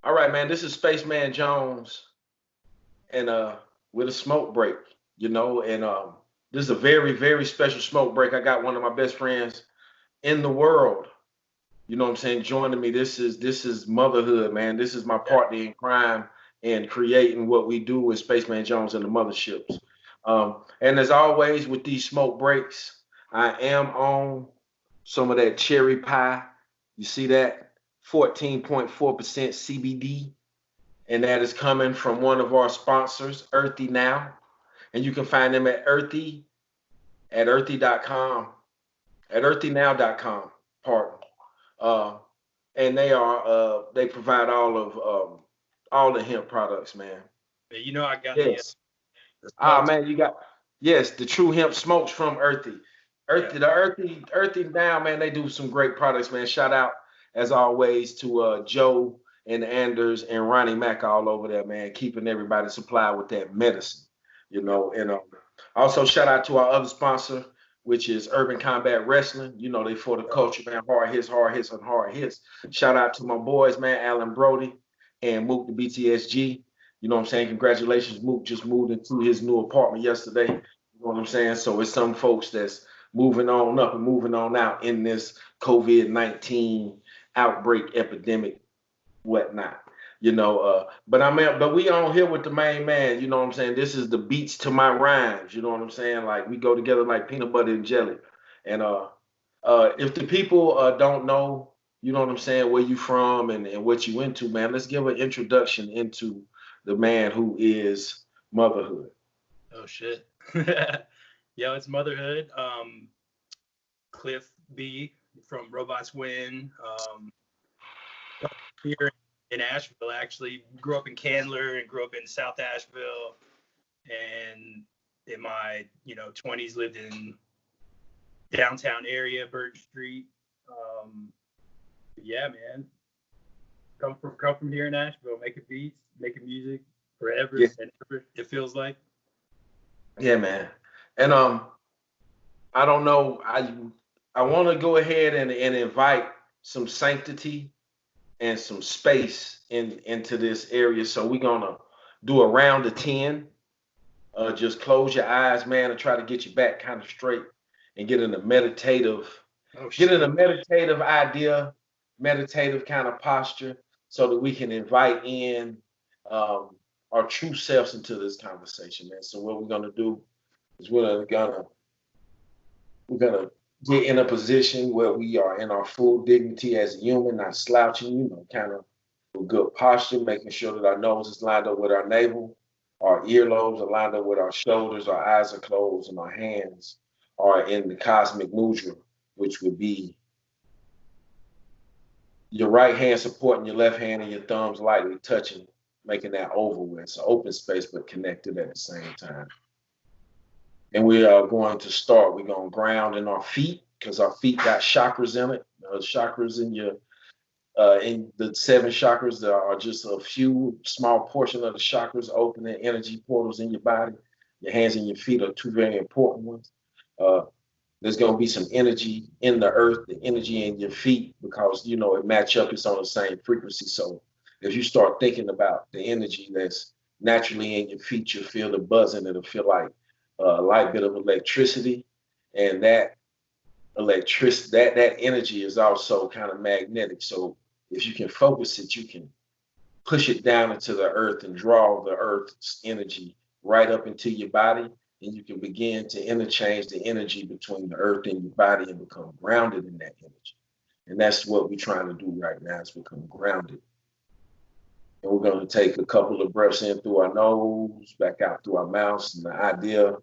All right, man. This is Spaceman Jones, and with a smoke break, and this is a very, very special smoke break. I got one of my best friends in the world. You know what I'm saying? Joining me. This is motherhood, man. This is my partner in crime and creating what we do with Spaceman Jones and the motherships. And as always, with these smoke breaks, I am on some of that cherry pie. You see that? 14.4% CBD. And that is coming from one of our sponsors, Earthy Now. And you can find them at earthy.com, at earthynow.com, pardon. Uh, and they provide all the hemp products, man. I got Yes. the Ah, smokes. man, you got yes, the true hemp smokes from Earthy. Yeah, Earthy now, man, they do some great products, man. Shout out as always to Joe and Anders and Ronnie Mack all over there, man, keeping everybody supplied with that medicine, yep, and also shout out to our other sponsor, which is Urban Combat Wrestling. They for the yep. culture, man. Hard hits, and hard hits. Shout out to my boys, man, Alan Brody and Mook the BTSG. You know what I'm saying? Congratulations, Mook just moved into his new apartment yesterday. You know what I'm saying? So it's some folks that's moving on up and moving on out in this COVID-19 outbreak, epidemic, whatnot. But we on here with the main man. You know what I'm saying? This is the beats to my rhymes. You know what I'm saying? Like we go together like peanut butter and jelly. And if the people don't know, you know what I'm saying, where you from and what you into, man, let's give an introduction into the man who is motherhood. Oh shit. Yo, it's Motherhood. Cliff B from Robots Win. Here in Asheville, actually grew up in Candler and grew up in South Asheville, and in my 20s lived in downtown area, Burton Street. Um, yeah, man. Come from here in Asheville, making beats, making music Yeah, forever and ever. It feels like. yeah, man. And I don't know. I want to go ahead and invite some sanctity and some space into this area. So we're gonna do a round of 10. Just close your eyes, man, and try to get your back kind of straight and Oh get in a shit. meditative idea, meditative kind of posture, so that we can invite in um, our true selves into this conversation, man. So what we're gonna do is we're gonna get in a position where we are in our full dignity as a human, not slouching, kind of with good posture, making sure that our nose is lined up with our navel, our earlobes are lined up with our shoulders, our eyes are closed, and our hands are in the cosmic mudra, which would be your right hand supporting your left hand and your thumbs lightly touching, making that oval where it's an open space but connected at the same time. And we are going to start. We're going to ground in our feet because our feet got chakras in it. Chakras in the seven chakras. There are just a few small portion of the chakras opening energy portals in your body. Your hands and your feet are two very important ones. Uh, there's going to be some energy in the earth, the energy in your feet, because it match up. It's on the same frequency. So if you start thinking about the energy that's naturally in your feet, you'll feel the buzzing. It'll feel like a light bit of electricity, and that energy is also kind of magnetic. So if you can focus it, you can push it down into the earth and draw the earth's energy right up into your body, and you can begin to interchange the energy between the earth and your body and become grounded in that energy. And that's what we're trying to do right now, is become grounded. And we're going to take a couple of breaths in through our nose, back out through our mouths. And the idea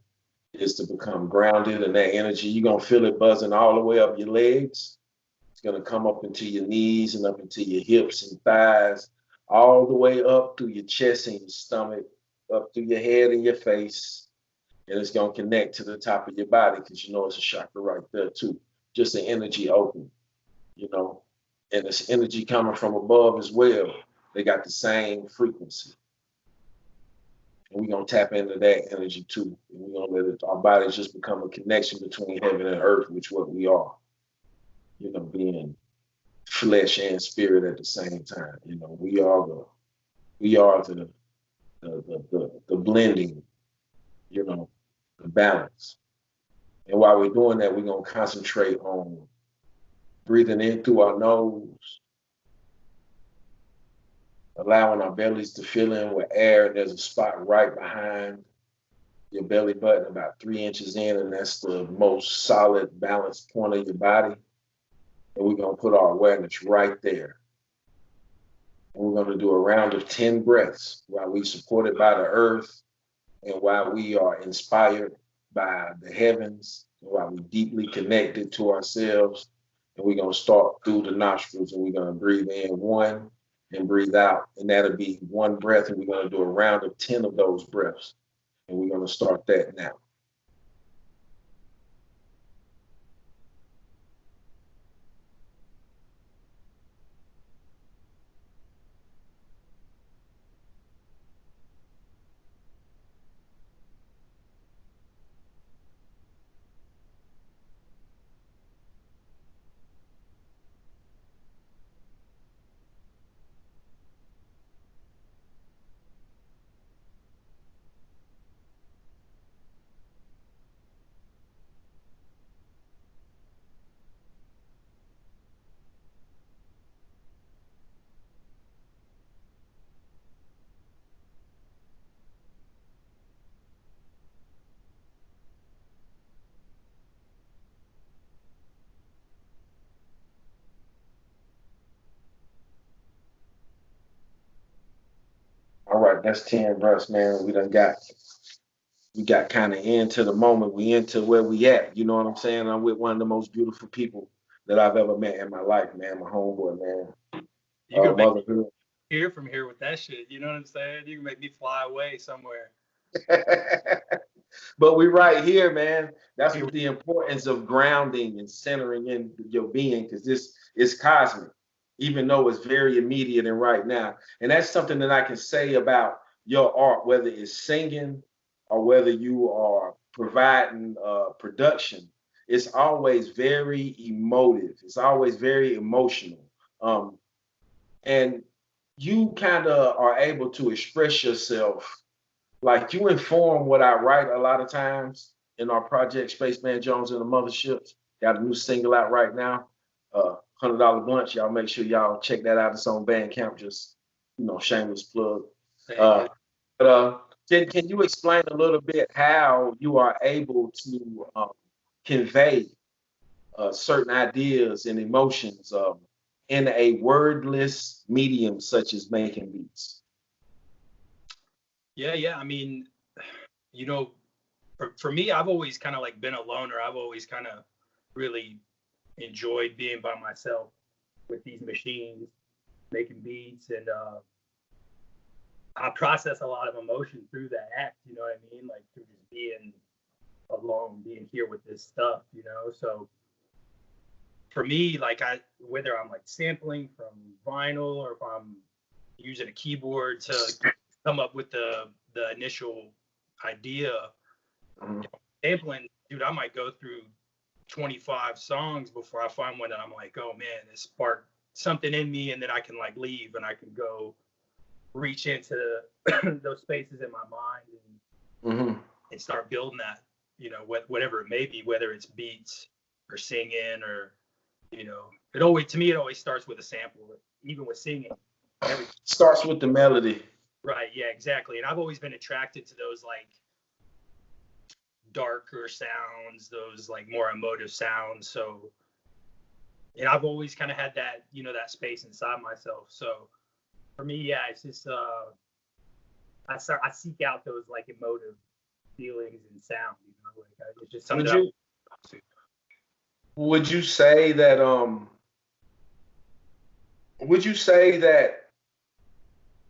is to become grounded in that energy. You're going to feel it buzzing all the way up your legs. It's going to come up into your knees and up into your hips and thighs, all the way up through your chest and your stomach, up through your head and your face. And it's going to connect to the top of your body because it's a chakra right there too. Just the energy open, you know, and it's energy coming from above as well. They got the same frequency. And we're going to tap into that energy too. And we're going to let our bodies just become a connection between heaven and earth, which what we are, being flesh and spirit at the same time. We are We are the blending, you know, the balance. And while we're doing that, we're gonna concentrate on breathing in through our nose, allowing our bellies to fill in with air. There's a spot right behind your belly button, about 3 inches in, and that's the most solid, balanced point of your body. And we're gonna put our awareness right there. And we're gonna do a round of 10 breaths while we supported by the earth and while we are inspired by the heavens, and while we deeply connected to ourselves. And we're gonna start through the nostrils, and we're gonna breathe in one and breathe out. And that'll be one breath, and we're gonna do a round of 10 of those breaths. And we're gonna start that now. All right, that's 10 breaths, man. We got kind of into the moment. We into where we at. You know what I'm saying? I'm with one of the most beautiful people that I've ever met in my life, man. My homeboy, man. You gonna make me Motherhood. hear from here with that shit. You know what I'm saying? You can make me fly away somewhere. But we right here, man. That's what the importance of grounding and centering in your being, because this is cosmic, even though it's very immediate and right now. And that's something that I can say about your art, whether it's singing or whether you are providing production. It's always very emotive. It's always very emotional. Um, and you kind of are able to express yourself, like you inform what I write a lot of times in our project, Spaceman Jones and the Motherships. Got a new single out right now, $100 Bunch. Y'all make sure y'all check that out. It's on Bandcamp. Just, shameless plug. Uh, but can you explain a little bit how you are able to convey certain ideas and emotions in a wordless medium such as making beats? Yeah. I mean, you know, for me, I've always kind of like been a loner. I've always kind of really enjoyed being by myself with these machines, making beats, and I process a lot of emotion through that act. You know what I mean? Like through just being alone, being here with this stuff. So for me, like whether I'm like sampling from vinyl or if I'm using a keyboard to come up with the initial idea, sampling, dude, I might go through 25 songs before I find one that I'm like, oh man, it sparked something in me, and then I can like leave and I can go reach into those spaces in my mind and start building that, whatever it may be, whether it's beats or singing or, it always starts with a sample, even with singing. Starts with the melody. Right. Yeah, exactly. And I've always been attracted to those like darker sounds, those like more emotive sounds. So, and I've always kind of had that, that space inside myself. So for me, yeah, it's just, I seek out those like emotive feelings and sound, like it's just something. Would you say that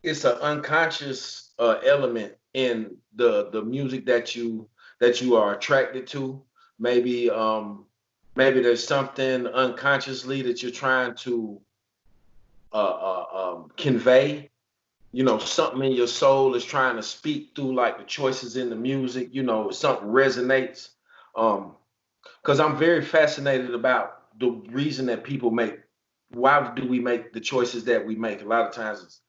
it's an unconscious element in the music that you are attracted to? Maybe there's something unconsciously that you're trying to convey. Something in your soul is trying to speak through, like the choices in the music. Something resonates. Because I'm very fascinated about the reason that why do we make the choices that we make? A lot of times it's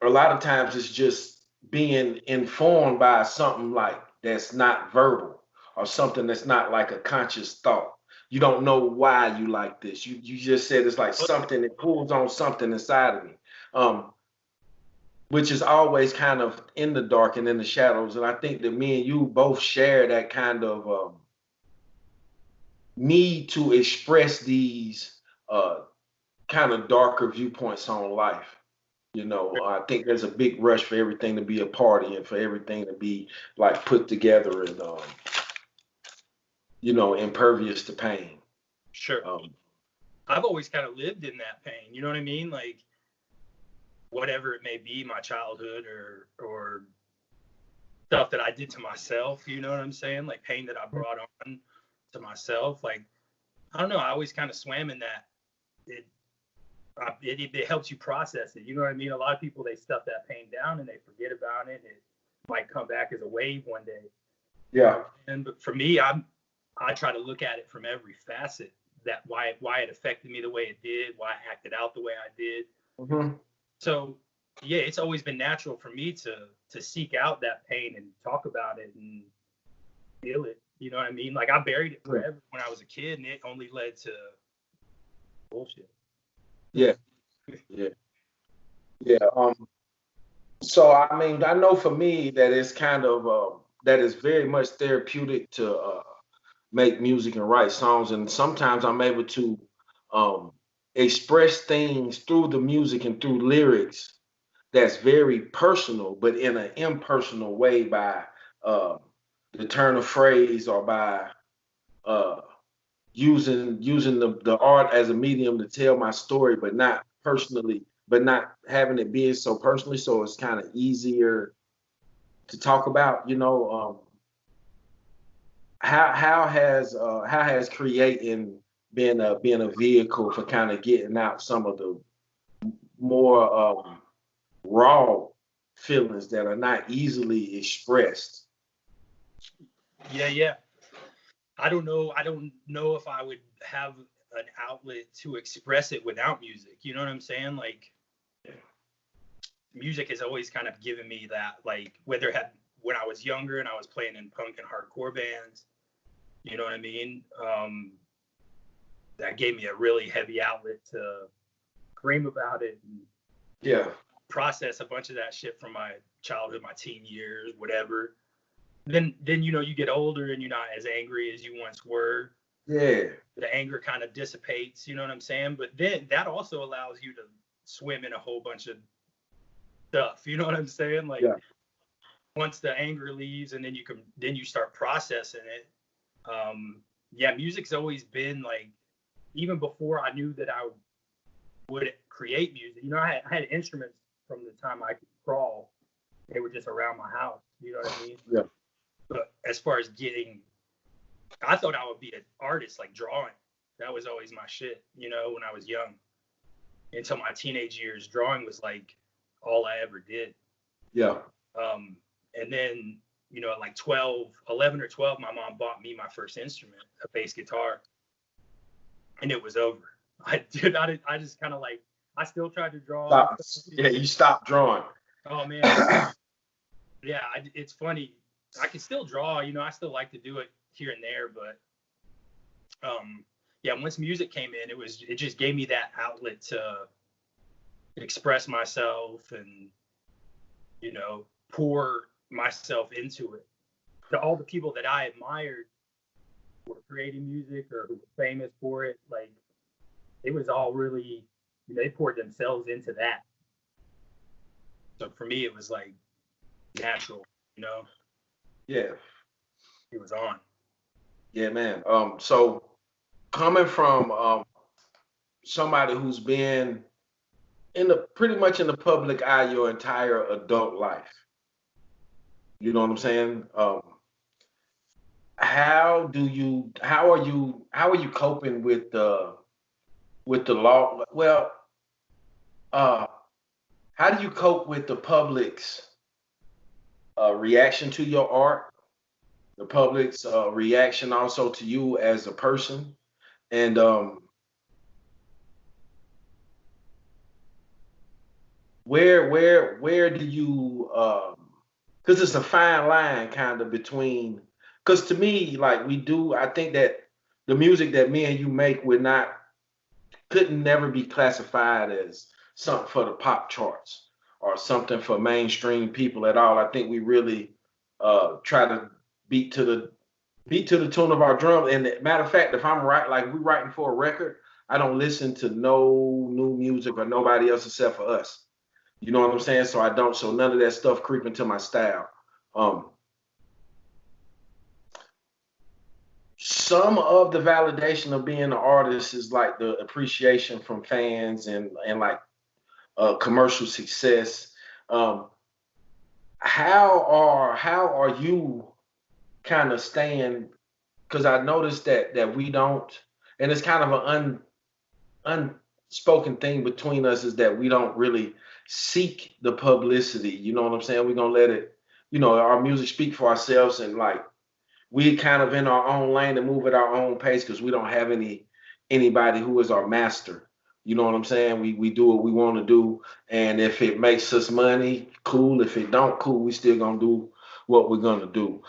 a lot of times it's just being informed by something like that's not verbal or something that's not like a conscious thought. You don't know why you like this. You just said it's like something that pulls on something inside of me, um, which is always kind of in the dark and in the shadows. And I think that me and you both share that kind of need to express these uh, kind of darker viewpoints on life. You know, I think there's a big rush for everything to be a party and for everything to be like put together and you know, impervious to pain. Sure. Um, I've always kind of lived in that pain. You know what I mean? Like whatever it may be, my childhood or stuff that I did to myself. You know what I'm saying? Like pain that I brought on to myself. Like I don't know. I always kind of swam in that. It helps you process it. You know what I mean? A lot of people, they stuff that pain down and they forget about it. It might come back as a wave one day. yeah. And but for me, I try to look at it from every facet, that why it affected me the way it did, why I acted out the way I did. Hmm. So yeah, it's always been natural for me to seek out that pain and talk about it and feel it. You know what I mean? Like I buried it forever when I was a kid, and it only led to bullshit. Yeah. Yeah. Yeah. So I mean, I know for me that it's kind of that is very much therapeutic to make music and write songs, and sometimes I'm able to um, express things through the music and through lyrics that's very personal, but in an impersonal way by uh, the turn of phrase or by uh, using the art as a medium to tell my story, but not personally, but not having it being so personally, so it's kind of easier to talk about. You know, how has creating been a vehicle for kind of getting out some of the more raw feelings that are not easily expressed. Yeah. I don't know if I would have an outlet to express it without music. You know what I'm saying? Like music has always kind of given me that, like whether it had when I was younger and I was playing in punk and hardcore bands, you know what I mean? That gave me a really heavy outlet to scream about it and Yeah, process a bunch of that shit from my childhood, my teen years, whatever. Then you know you get older and you're not as angry as you once were. yeah, The anger kind of dissipates, you know what I'm saying? But then that also allows you to swim in a whole bunch of stuff, you know what I'm saying? Like yeah, once the anger leaves and then you start processing it. Yeah, music's always been like, even before I knew that I would create music, you know, I had instruments from the time I could crawl. They were just around my house, you know what I mean? yeah, But as far as I thought I would be an artist, like drawing. That was always my shit, you know, when I was young. Until my teenage years, drawing was like all I ever did. yeah. Um, and then, you know, at like 12, 11 or 12, my mom bought me my first instrument, a bass guitar, and it was over. I just kind of like, I still tried to draw and Stop. stuff. Yeah, you stop drawing. Oh man, yeah, it's funny. I can still draw, you know, I still like to do it here and there, but yeah, once music came in, it just gave me that outlet to express myself and, you know, pour myself into it. To all the people that I admired who were creating music or who were famous for it, like it was all really, you know, they poured themselves into that. So for me, it was like natural, you know, Yeah, it was on. yeah, man. So coming from somebody who's been in the pretty much in the public eye your entire adult life, you know what I'm saying? How are you coping with the law? Well, uh, how do you cope with the public's reaction to your art, the public's reaction also to you as a person, and where do you because it's a fine line kind of between, because to me, like we do, I think that the music that me and you make would not couldn't never be classified as something for the pop charts or something for mainstream people at all. I think we really try to beat to the beat to the tune of our drum. And matter of fact, if I'm right, like we writing for a record, I don't listen to no new music or nobody else except for us. You know what I'm saying? So I don't. So none of that stuff creep into my style. Um, some of the validation of being an artist is like the appreciation from fans and like commercial success. Um, how are you kind of staying? Because I noticed that we don't, and it's kind of an unspoken thing between us is that we don't really seek the publicity. You know what I'm saying? We're gonna let it, our music speak for ourselves, and like we kind of in our own lane and move at our own pace because we don't have anybody who is our master. You know what I'm saying? We do what we want to do, and if it makes us money, cool. If it don't, cool. We still gonna do what we're gonna do.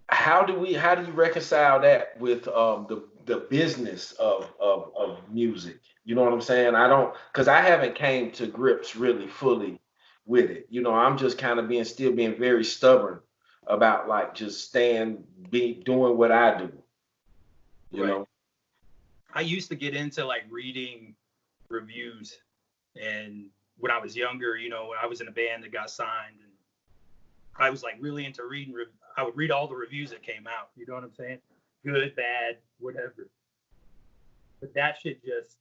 How do you reconcile that with the business of music? You know what I'm saying? I don't, because I haven't came to grips really fully with it. I'm just kind of being very stubborn about like just doing what I do, you Right. know? I used to get into like reading reviews, and when I was younger, when I was in a band that got signed, and I was like really into reading. I would read all the reviews that came out. You know what I'm saying? Good, bad, whatever. But that shit just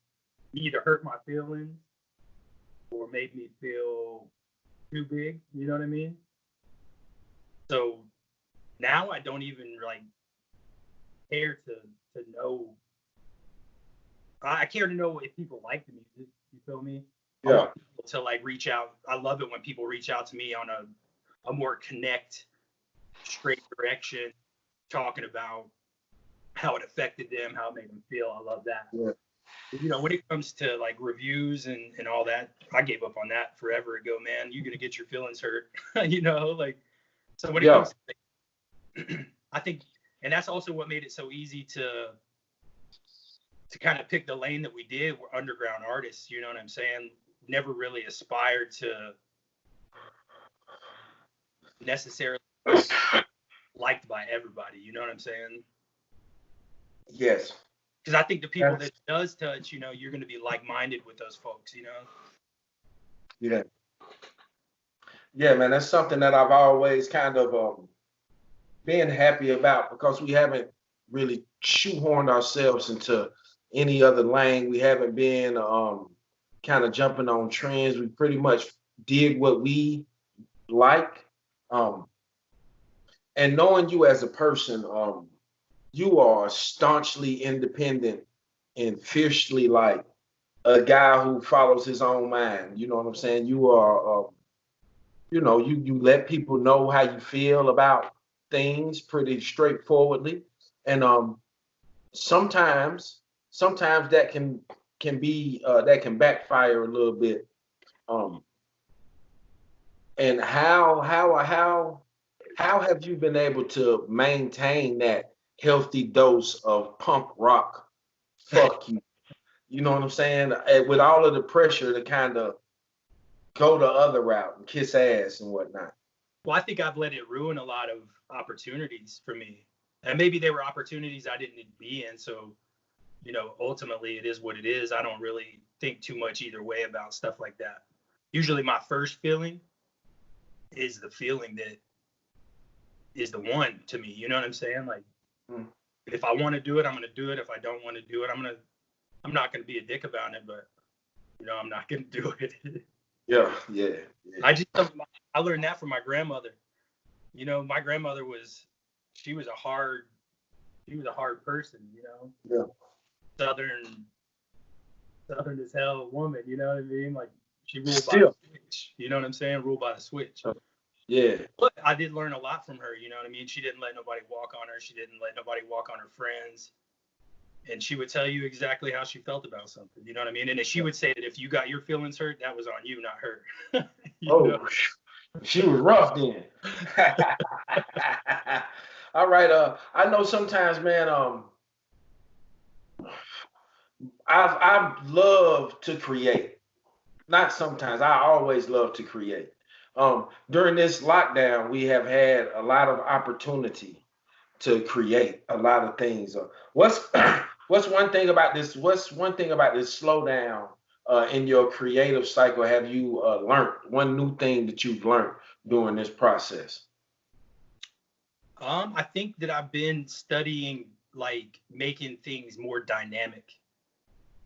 either hurt my feelings or made me feel too big. You know what I mean? So now I don't even like care to know. I care to know if people like the music. You feel me? I Yeah. want people to like reach out. I love it when people reach out to me on a more connect, straight direction, talking about how it affected them, how it made them feel. I love that. Yeah. When it comes to like reviews and all that, I gave up on that forever ago, man. You're gonna get your feelings hurt, like. So when it Yeah. comes to, I think, and that's also what made it so easy to kind of pick the lane that we did. We're underground artists, you know what I'm saying? Never really aspired to necessarily liked by everybody, you know what I'm saying? Yes. Because I think the people That's, that it does touch, you're going to be like-minded with those folks. yeah. Yeah, man. That's something that I've always kind of been happy about because we haven't really shoehorned ourselves into any other lane. We haven't been kind of jumping on trends. We pretty much did what we like. Um, and knowing you as a person, you are staunchly independent and fiercely like a guy who follows his own mind. You know what I'm saying? You are, you let people know how you feel about things pretty straightforwardly, and sometimes that can backfire a little bit. Um, and how have you been able to maintain that healthy dose of punk rock? Fuck you. You know what I'm saying? With all of the pressure to kind of go the other route and kiss ass and whatnot. Well, I think I've let it ruin a lot of opportunities for me. And maybe they were opportunities I didn't need to be in. So, ultimately it is what it is. I don't really think too much either way about stuff like that. Usually my first feeling is the feeling that is the one to me. You know what I'm saying? Like, Mm. if I want to do it, I'm going to do it. If I don't want to do it, I'm not going to be a dick about it, but I'm not going to do it. Yeah, yeah, yeah. I learned that from my grandmother. My grandmother she was a hard person, Yeah. southern as hell woman, you know what I mean? Like, she ruled by the Still. switch, you know what I'm saying? Ruled by the switch. Yeah. But I did learn a lot from her, you know what I mean? She didn't let nobody walk on her. She didn't let nobody walk on her friends. and she would tell you exactly how she felt about something. You know what I mean? And she would say that if you got your feelings hurt, that was on you, not her. You know? Oh, she was rough then. All right. I know sometimes, man. I've loved to create. Not sometimes. I always love to create. During this lockdown, we have had a lot of opportunity to create a lot of things. What's what's one thing about this? What's one thing about this slowdown in your creative cycle? Have you learned one new thing that you've learned during this process? I think that I've been studying like making things more dynamic.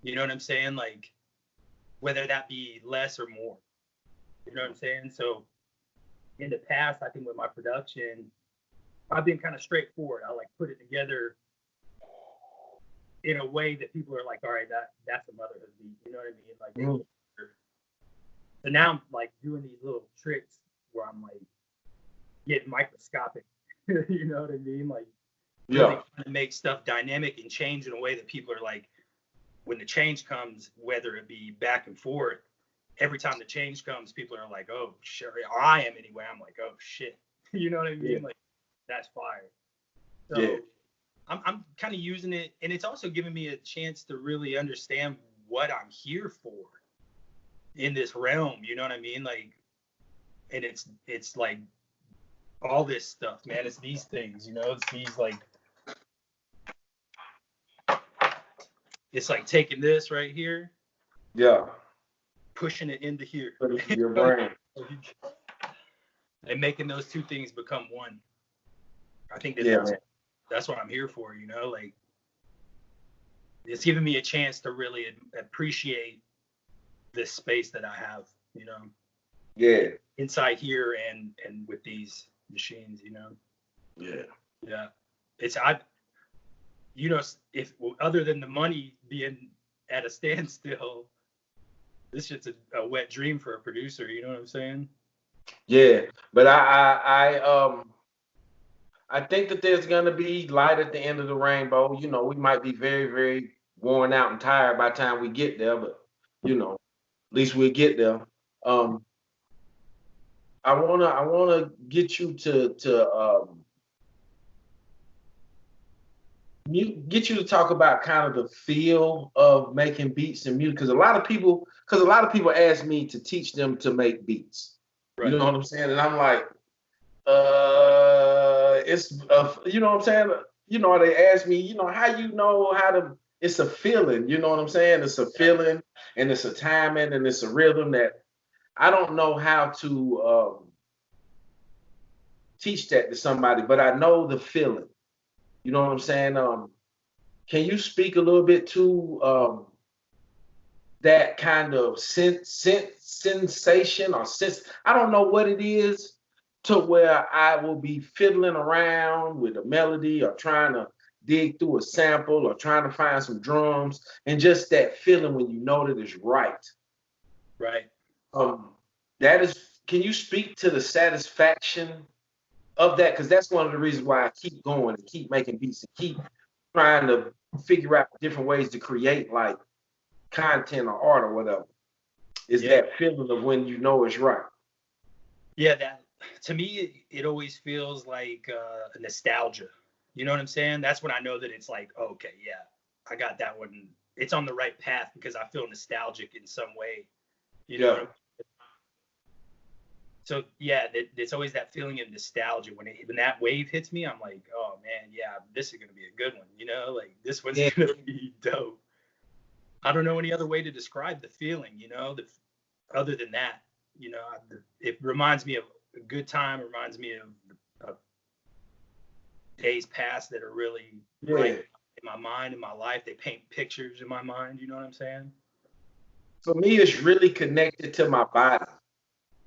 You know what I'm saying? Like whether that be less or more. You know what I'm saying? So in the past, I think with my production, I've been kind of straightforward. I like put it together in a way that people are like, all right, that's a motherhood beat. You know what I mean? Like Mm. so now I'm like doing these little tricks where I'm like getting microscopic. You know what I mean? Like really Yeah, trying to make stuff dynamic and change in a way that people are like, when the change comes, whether it be back and forth, every time the change comes, people are like, oh, sure. Or I am anyway. I'm like, oh, shit. You know what I yeah, mean? Like, that's fire. yeah, So I'm kind of using it. And it's also giving me a chance to really understand what I'm here for in this realm. You know what I mean? Like, and it's like all this stuff, man. It's these things, you know, it's these like, it's like taking this right here, yeah. pushing it into here, Put it in your brain. and making those two things become one. I think that Yeah, that's man. that's what I'm here for, you know, like it's giving me a chance to really appreciate this space that I have, you know, Yeah, inside here and with these machines, you know. yeah. Yeah. It's I you know, if other than the money being at a standstill, this shit's a wet dream for a producer, you know what I'm saying? Yeah, but I think that there's gonna be light at the end of the rainbow. You know, we might be very, very worn out and tired by the time we get there, but you know, at least we'll get there. Um, I wanna get you get you to talk about kind of the feel of making beats and music because a lot of people ask me to teach them to make beats. You Right. know what I'm saying? And I'm like, it's you know what I'm saying? You know, they ask me, you know, how you know how to it's a feeling, you know what I'm saying? It's a Yeah. feeling and it's a timing and it's a rhythm that I don't know how to teach that to somebody, but I know the feeling. You know what I'm saying? Can you speak a little bit to that kind of sensation or sense? I don't know what it is to where I will be fiddling around with a melody or trying to dig through a sample or trying to find some drums and just that feeling when you know that it's right. Right. Um, that is, can you speak to the satisfaction of that? Because that's one of the reasons why I keep going and keep making beats and keep trying to figure out different ways to create like content or art or whatever. Is Yeah. that feeling of when you know it's right. Yeah, that to me it always feels like a nostalgia. You know what I'm saying? That's when I know that it's like, okay, yeah, I got that one. It's on the right path because I feel nostalgic in some way. You know what Yeah. I'm So yeah, it's always that feeling of nostalgia when that wave hits me. I'm like, oh man, yeah, this is gonna be a good one. You know, like this one's Yeah. gonna be dope. I don't know any other way to describe the feeling. You know, other than that, you know, it reminds me of a good time. Reminds me of days past that are really bright Yeah. in my mind, in my life. They paint pictures in my mind. You know what I'm saying? For me, it's really connected to my body.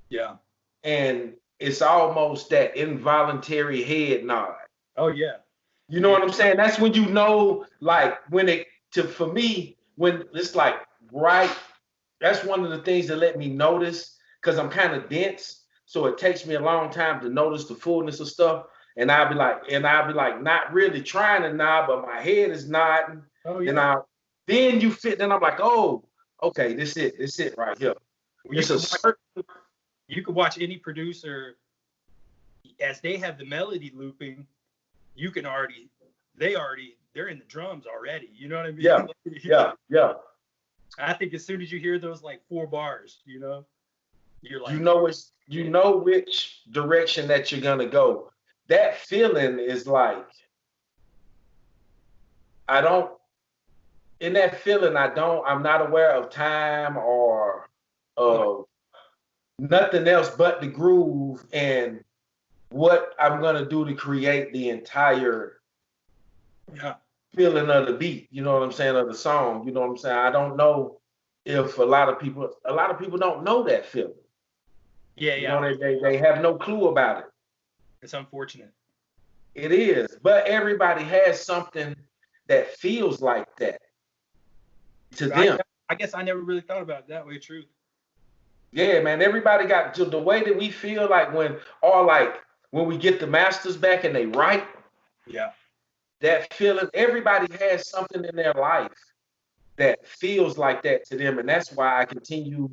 Yeah. And it's almost that involuntary head nod. Oh yeah. You know Yeah. what I'm saying? That's when you know, like when it to for me, when it's like right, that's one of the things that let me notice because I'm kind of dense. So it takes me a long time to notice the fullness of stuff. And I'll be like, not really trying to nod, but my head is nodding Oh Then yeah. then you fit. Then I'm like, oh, okay, this it right here. Well, It's a certain. you could watch any producer as they have the melody looping. You can already they're in the drums already. You know what I mean? Yeah, yeah, yeah. I think as soon as you hear those like 4 bars, you're You like, know you know which direction that you're gonna go. That feeling is like I don't in that feeling I'm not aware of time or oh of nothing else but the groove and what I'm gonna do to create the entire yeah, feeling of the beat, you know what I'm saying, of the song, you know what I'm saying? I don't know if a lot of people don't know that feeling. yeah, You yeah. know, they have no clue about it. It's unfortunate. It is, but everybody has something that feels like that to I them. I guess I never really thought about it that way. True. Yeah, man. Everybody got to the way that we feel like when we get the masters back and they write Yeah. that feeling. Everybody has something in their life that feels like that to them, and that's why I continue.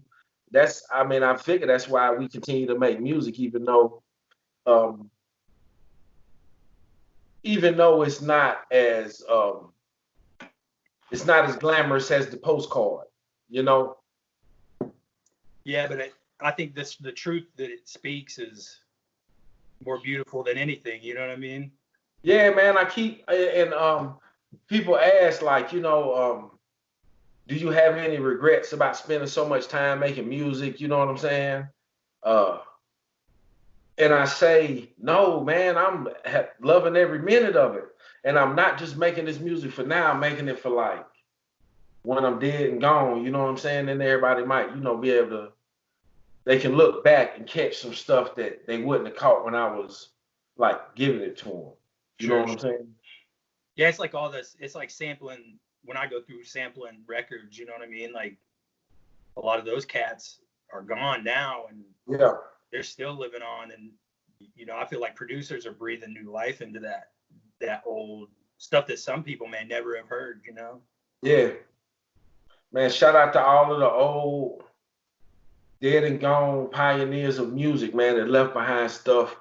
I mean, I figure that's why we continue to make music, um, even though it's not as glamorous as the postcard, you know. Yeah, but I think the truth that it speaks is more beautiful than anything. You know what I mean? Yeah, man. I keep and people ask like, do you have any regrets about spending so much time making music? You know what I'm saying? Uh, and I say, no, man. Loving every minute of it, and I'm not just making this music for now. I'm making it for like when I'm dead and gone. You know what I'm saying? Then everybody might, be able to. They can look back and catch some stuff that they wouldn't have caught when I was like giving it to them. You know Sure. what I'm saying? Yeah, it's like all this. It's like sampling. When I go through sampling records, you know what I mean? Like a lot of those cats are gone now, and Yeah. they're still living on. And I feel like producers are breathing new life into that old stuff that some people may never have heard. Yeah. Man, shout out to all of the old dead and gone pioneers of music, man, that left behind stuff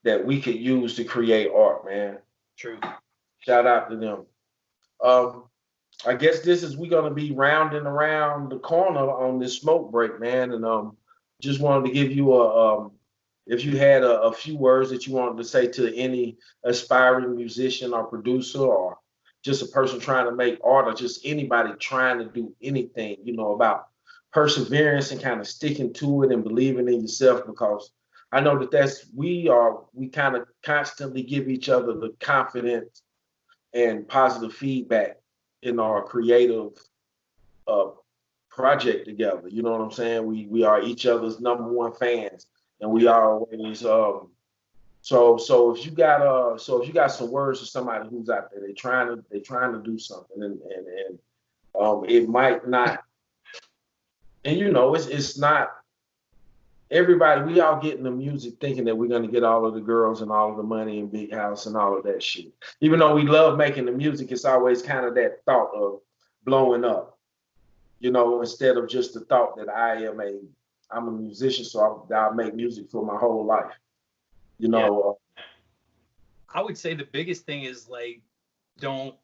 that we could use to create art, man. True. Shout out to them. Um, I guess we're gonna be rounding around the corner on this smoke break, man. And just wanted to give you if you had a few words that you wanted to say to any aspiring musician or producer or just a person trying to make art or just anybody trying to do anything, about perseverance and kind of sticking to it and believing in yourself, because I know we kind of constantly give each other the confidence and positive feedback in our creative uh, project together. You know what I'm saying? We are each other's number one fans, and we are always. So if you got some words for somebody who's out there, they trying to do something, and it might not, and it's not everybody. We all get in the music thinking that we're gonna get all of the girls and all of the money and big house and all of that shit. Even though we love making the music, it's always kind of that thought of blowing up. Instead of just the thought that I'm a musician, so I'll make music for my whole life. You Yeah. know, I would say the biggest thing is like don't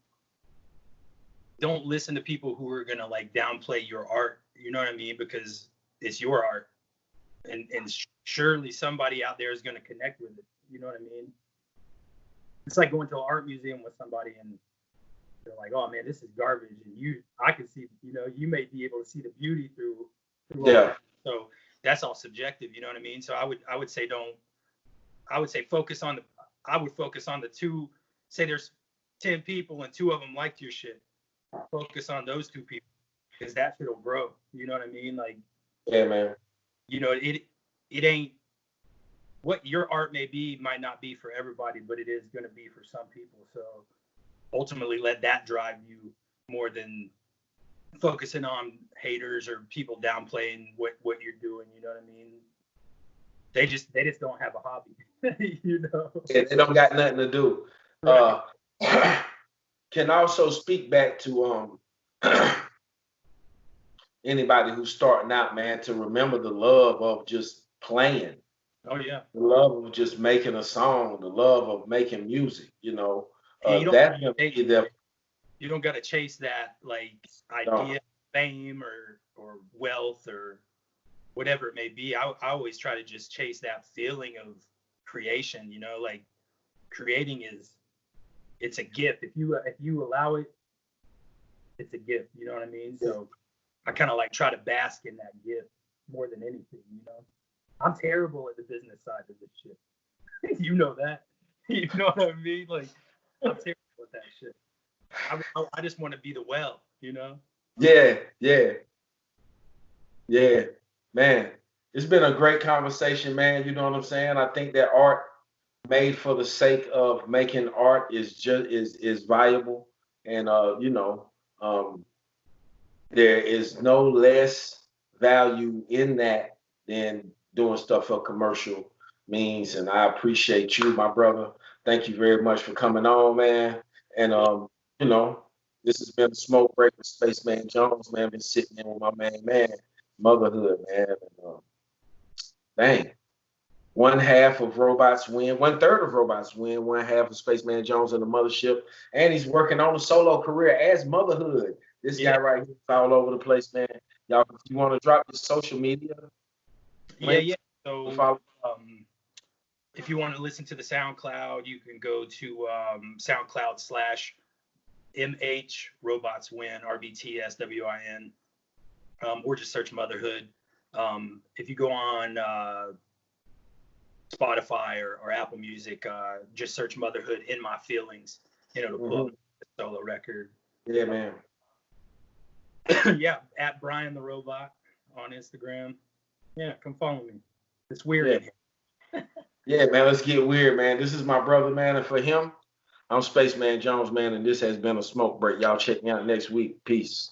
don't listen to people who are gonna like downplay your art. You know what I mean? Because it's your art, and surely somebody out there is gonna connect with it. You know what I mean? It's like going to an art museum with somebody and they're like, "Oh man, this is garbage," and I can see, you may be able to see the beauty through all yeah, that. So that's all subjective. You know what I mean? So I would say don't. I would say focus on the. I would focus on the two. Say there's 10 people and two of them liked your shit. Focus on those two people because that shit will grow. You know what I mean? Like, yeah, man, it ain't what your art may be might not be for everybody, but it is going to be for some people. So ultimately, let that drive you more than focusing on haters or people downplaying what you're doing. You know what I mean? They just don't have a hobby. yeah, they don't got nothing to do. Right. Uh, can also speak back to anybody who's starting out, man, to remember the love of just playing, Oh yeah. the love of just making a song, the love of making music. And you don't That's gonna be the you don't gotta chase that like no, idea, fame or wealth or whatever it may be. I always try to just chase that feeling of creation, like creating it's a gift. If you allow it, it's a gift, you know what I mean? So I kind of like try to bask in that gift more than anything. I'm terrible at the business side of this shit. You know that. You know what I mean? Like I'm terrible at that shit. I just want to be the well. yeah, yeah, yeah, man. It's been a great conversation, man. You know what I'm saying? I think that art made for the sake of making art is valuable, and um, there is no less value in that than doing stuff for commercial means. And I appreciate you, my brother. Thank you very much for coming on, man. And you know, this has been a smoke break with Spaceman Jones, man. Been sitting in with my man, Motherhood, man. And, dang. One half of Robots Win, one third of Robots Win, one half of Spaceman Jones and the Mothership. And he's working on a solo career as Motherhood. This guy right here is all over the place, man. Y'all, if you want to drop your social media, Yeah. So follow. if you want to listen to the SoundCloud, you can go to SoundCloud/MH Robots Win, RBTSWIN, or just search Motherhood. If you go on Spotify or Apple Music, just search Motherhood in My Feelings, and it'll pull up the solo record. Yeah, man. Yeah, at Brian the Robot on Instagram. Yeah, come follow me. It's weird in here. Yeah, man, let's get weird, man. This is my brother, man, and for him, I'm Spaceman Jones, man, and this has been a smoke break. Y'all check me out next week. Peace.